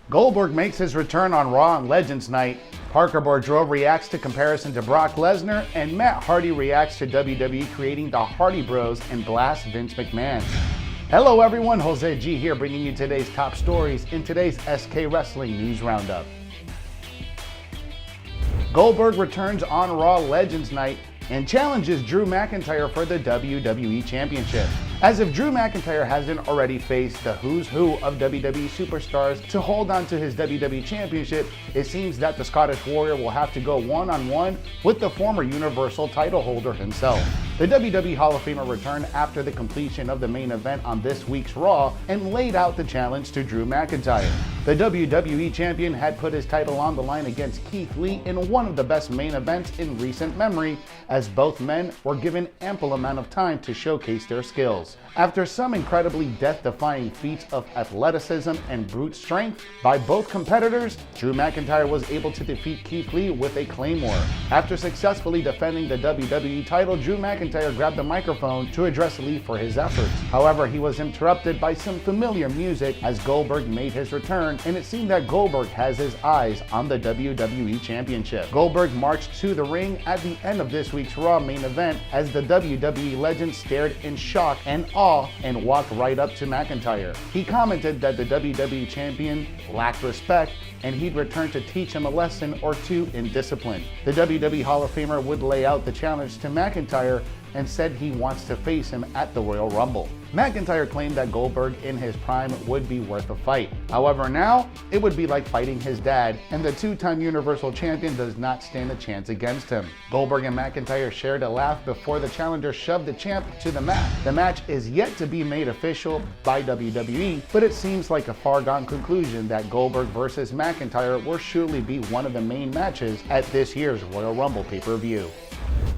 Goldberg makes his return on Raw on Legends Night. Parker Boudreaux reacts to comparison to Brock Lesnar, and Matt Hardy reacts to WWE creating the Hardy Bros and blasts Vince McMahon. Hello everyone, Jose G here bringing you today's top stories in today's SK Wrestling News Roundup. Goldberg returns on Raw Legends Night and challenges Drew McIntyre for the WWE Championship. As if Drew McIntyre hasn't already faced the who's who of WWE superstars to hold on to his WWE Championship, it seems that the Scottish Warrior will have to go one-on-one with the former Universal title holder himself. The WWE Hall of Famer returned after the completion of the main event on this week's Raw and laid out the challenge to Drew McIntyre. The WWE Champion had put his title on the line against Keith Lee in one of the best main events in recent memory, as both men were given ample amount of time to showcase their skills. After some incredibly death-defying feats of athleticism and brute strength by both competitors, Drew McIntyre was able to defeat Keith Lee with a Claymore. After successfully defending the WWE title, Drew McIntyre grabbed the microphone to address Lee for his efforts. However, he was interrupted by some familiar music as Goldberg made his return, and it seemed that Goldberg has his eyes on the WWE Championship. Goldberg marched to the ring at the end of this week's Raw main event as the WWE legend stared in shock and awe and walked right up to McIntyre. He commented that the WWE Champion lacked respect and he'd return to teach him a lesson or two in discipline. The WWE Hall of Famer would lay out the challenge to McIntyre and said he wants to face him at the Royal Rumble. McIntyre claimed that Goldberg in his prime would be worth a fight. However, now it would be like fighting his dad, and the two-time Universal Champion does not stand a chance against him. Goldberg and McIntyre shared a laugh before the challenger shoved the champ to the mat. The match is yet to be made official by WWE, but it seems like a foregone conclusion that Goldberg versus McIntyre will surely be one of the main matches at this year's Royal Rumble pay-per-view.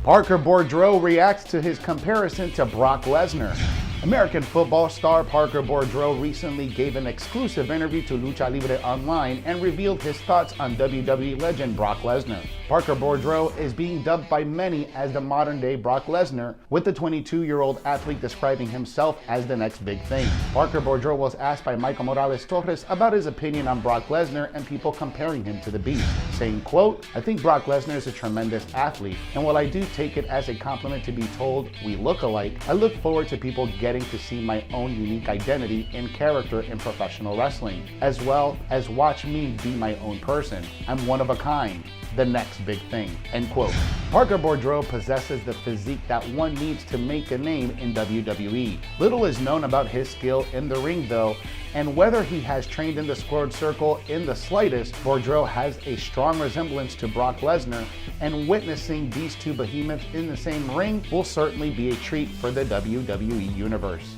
Parker Boudreaux reacts to his comparison to Brock Lesnar. American football star Parker Boudreaux recently gave an exclusive interview to Lucha Libre Online and revealed his thoughts on WWE legend Brock Lesnar. Parker Boudreaux is being dubbed by many as the modern-day Brock Lesnar, with the 22-year-old athlete describing himself as the next big thing. Parker Boudreaux was asked by Michael Morales Torres about his opinion on Brock Lesnar and people comparing him to the Beast, saying, quote, "I think Brock Lesnar is a tremendous athlete, and while I do take it as a compliment to be told we look alike, I look forward to people getting to see my own unique identity and character in professional wrestling, as well as watch me be my own person. I'm one of a kind. The next big thing," end quote. Parker Boudreaux possesses the physique that one needs to make a name in WWE. Little is known about his skill in the ring though, and whether he has trained in the squared circle in the slightest, Boudreaux has a strong resemblance to Brock Lesnar, and witnessing these two behemoths in the same ring will certainly be a treat for the WWE Universe.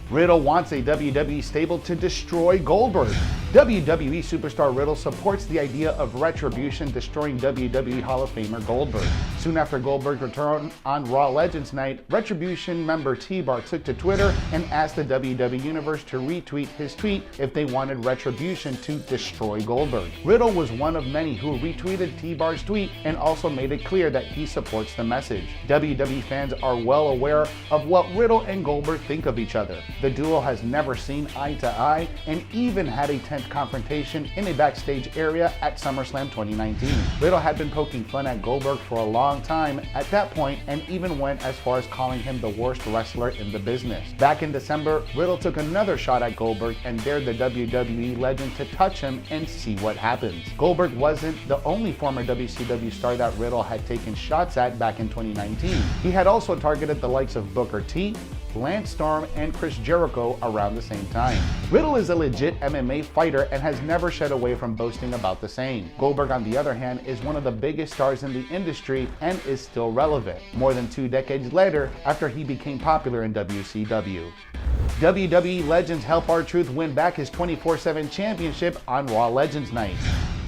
Riddle wants a WWE stable to destroy Goldberg. WWE superstar Riddle supports the idea of Retribution destroying WWE Hall of Famer Goldberg. Soon after Goldberg's return on Raw Legends Night, Retribution member T-Bar took to Twitter and asked the WWE Universe to retweet his tweet if they wanted Retribution to destroy Goldberg. Riddle was one of many who retweeted T-Bar's tweet and also made it clear that he supports the message. WWE fans are well aware of what Riddle and Goldberg think of each other. The duo has never seen eye to eye and even had a tense confrontation in a backstage area at SummerSlam 2019. Riddle had been poking fun at Goldberg for a long time at that point and even went as far as calling him the worst wrestler in the business. Back in December, Riddle took another shot at Goldberg and dared the WWE legend to touch him and see what happens. Goldberg wasn't the only former WCW star that Riddle had taken shots at back in 2019. He had also targeted the likes of Booker T, Lance Storm, and Chris Jericho around the same time. Riddle is a legit MMA fighter and has never shied away from boasting about the same. Goldberg, on the other hand, is one of the biggest stars in the industry and is still relevant, more than 2 decades later after he became popular in WCW. WWE legends help R-Truth win back his 24/7 championship on Raw Legends Night.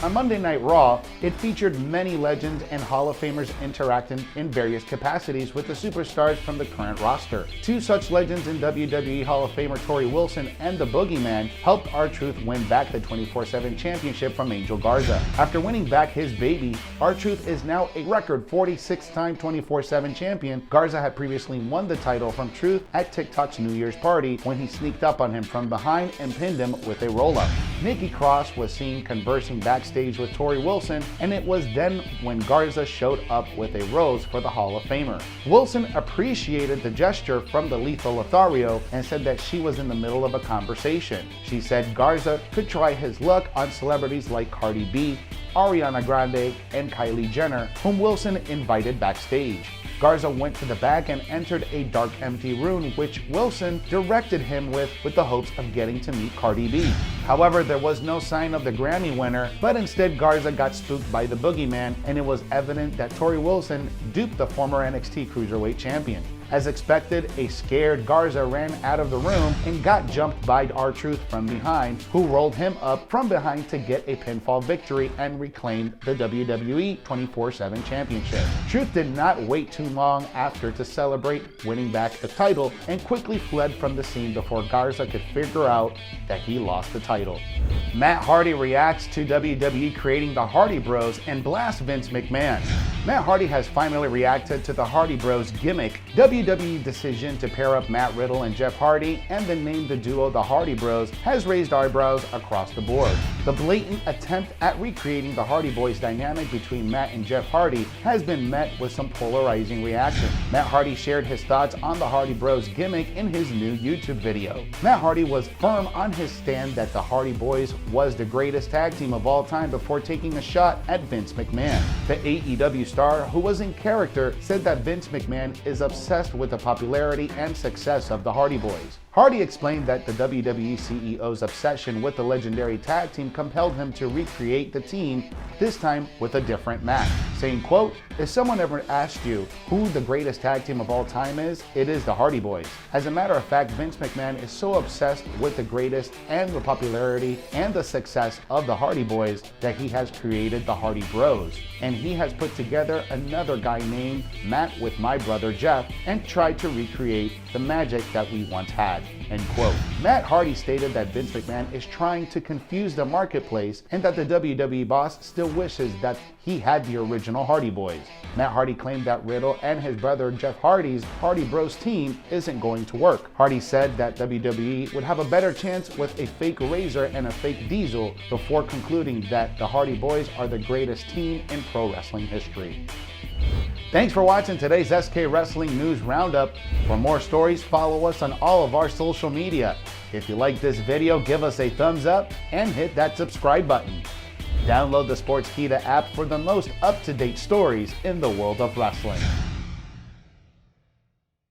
On Monday Night Raw, it featured many legends and Hall of Famers interacting in various capacities with the superstars from the current roster. Two such legends in WWE Hall of Famer Torrie Wilson and the Boogeyman helped R-Truth win back the 24/7 championship from Angel Garza. After winning back his baby, R-Truth is now a record 46-time 24/7 champion. Garza had previously won the title from Truth at TikTok's New Year's party when he sneaked up on him from behind and pinned him with a roll-up. Nikki Cross was seen conversing backstage with Torrie Wilson, and it was then when Garza showed up with a rose for the Hall of Famer. Wilson appreciated the gesture from the Lethal Lothario and said that she was in the middle of a conversation. She said Garza could try his luck on celebrities like Cardi B, Ariana Grande, and Kylie Jenner, whom Wilson invited backstage. Garza went to the back and entered a dark, empty room, which Wilson directed him with the hopes of getting to meet Cardi B. However, there was no sign of the Grammy winner, but instead Garza got spooked by the Boogeyman, and it was evident that Torrie Wilson duped the former NXT Cruiserweight champion. As expected, a scared Garza ran out of the room and got jumped by R-Truth from behind, who rolled him up from behind to get a pinfall victory and reclaimed the WWE 24/7 championship. Truth did not wait too long after to celebrate winning back the title and quickly fled from the scene before Garza could figure out that he lost the title. Matt Hardy reacts to WWE creating the Hardy Bros and blasts Vince McMahon. Matt Hardy has finally reacted to the Hardy Bros gimmick. WWE decision to pair up Matt Riddle and Jeff Hardy and then name the duo the Hardy Bros has raised eyebrows across the board. The blatant attempt at recreating the Hardy Boys dynamic between Matt and Jeff Hardy has been met with some polarizing reaction. Matt Hardy shared his thoughts on the Hardy Bros gimmick in his new YouTube video. Matt Hardy was firm on his stand that the Hardy Boys was the greatest tag team of all time before taking a shot at Vince McMahon. The AEW star, who was in character, said that Vince McMahon is obsessed with the popularity and success of the Hardy Boys. Hardy explained that the WWE CEO's obsession with the legendary tag team compelled him to recreate the team, this time with a different match, saying, quote, "If someone ever asked you who the greatest tag team of all time is, it is the Hardy Boys." As a matter of fact, Vince McMahon is so obsessed with the greatest and the popularity and the success of the Hardy Boys that he has created the Hardy Bros, and he has put together another guy named Matt with my brother Jeff and tried to recreate the magic that we once had. End quote. Matt Hardy stated that Vince McMahon is trying to confuse the marketplace and that the WWE boss still wishes that he had the original Hardy Boys. Matt Hardy claimed that Riddle and his brother Jeff Hardy's Hardy Bros team isn't going to work. Hardy said that WWE would have a better chance with a fake Razor and a fake Diesel before concluding that the Hardy Boys are the greatest team in pro wrestling history. Thanks for watching today's SK Wrestling News Roundup. For more stories, follow us on all of our social media. If you like this video, give us a thumbs up and hit that subscribe button. Download the Sportskeeda app for the most up-to-date stories in the world of wrestling.